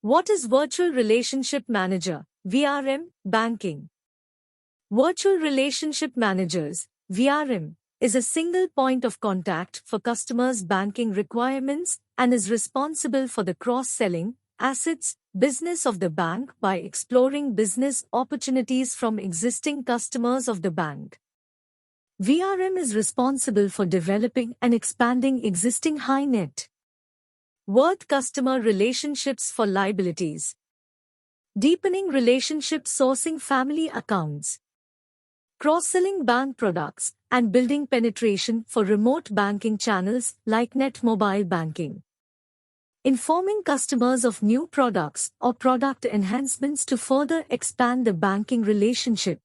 What is Virtual Relationship Manager, VRM, banking? Virtual Relationship Managers, VRM, is a single point of contact for customers' banking requirements and is responsible for the cross-selling, assets, business of the bank by exploring business opportunities from existing customers of the bank. VRM is responsible for developing and expanding existing high-net worth customer relationships for liabilities, deepening relationship sourcing family accounts, cross-selling bank products, and building penetration for remote banking channels like net mobile banking. Informing customers of new products or product enhancements to further expand the banking relationship.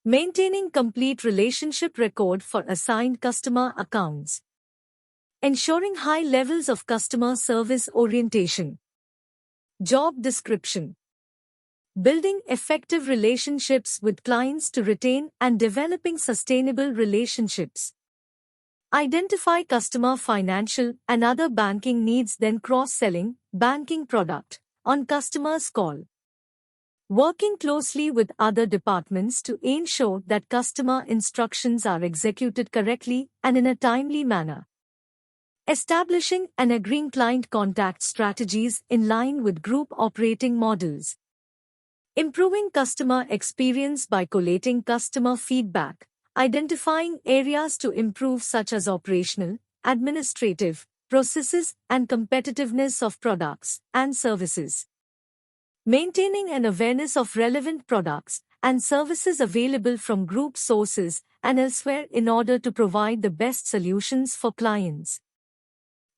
Maintaining complete relationship record for assigned customer accounts. Ensuring high levels of customer service orientation. Job description. Building effective relationships with clients to retain and developing sustainable relationships. Identify customer financial and other banking needs, then cross-selling banking product on customer's call. Working closely with other departments to ensure that customer instructions are executed correctly and in a timely manner. Establishing and agreeing client contact strategies in line with group operating models. Improving customer experience by collating customer feedback, identifying areas to improve such as operational, administrative, processes and competitiveness of products and services. Maintaining an awareness of relevant products and services available from group sources and elsewhere in order to provide the best solutions for clients.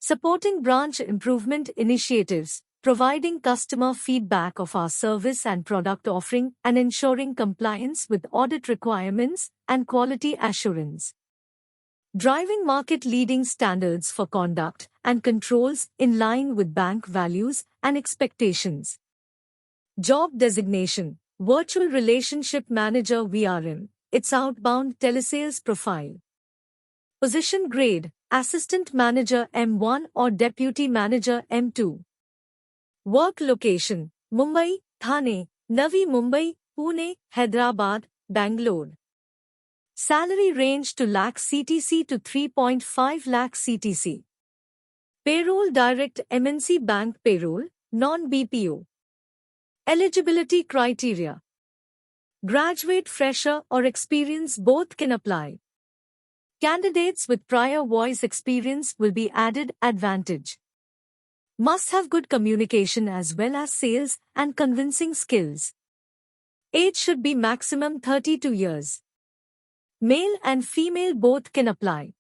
Supporting branch improvement initiatives, providing customer feedback of our service and product offering and ensuring compliance with audit requirements and quality assurance. Driving market-leading standards for conduct and controls in line with bank values and expectations. Job designation, Virtual Relationship Manager VRM, its outbound telesales profile. Position grade, Assistant Manager M1 or Deputy Manager M2. Work location, Mumbai, Thane, Navi Mumbai, Pune, Hyderabad, Bangalore. Salary range to lakh CTC to 3.5 lakh CTC. Payroll direct MNC bank payroll, non-BPO. Eligibility criteria. Graduate, fresher or experience both can apply. Candidates with prior voice experience will be added advantage. Must have good communication as well as sales and convincing skills. Age should be maximum 32 years. Male and female both can apply.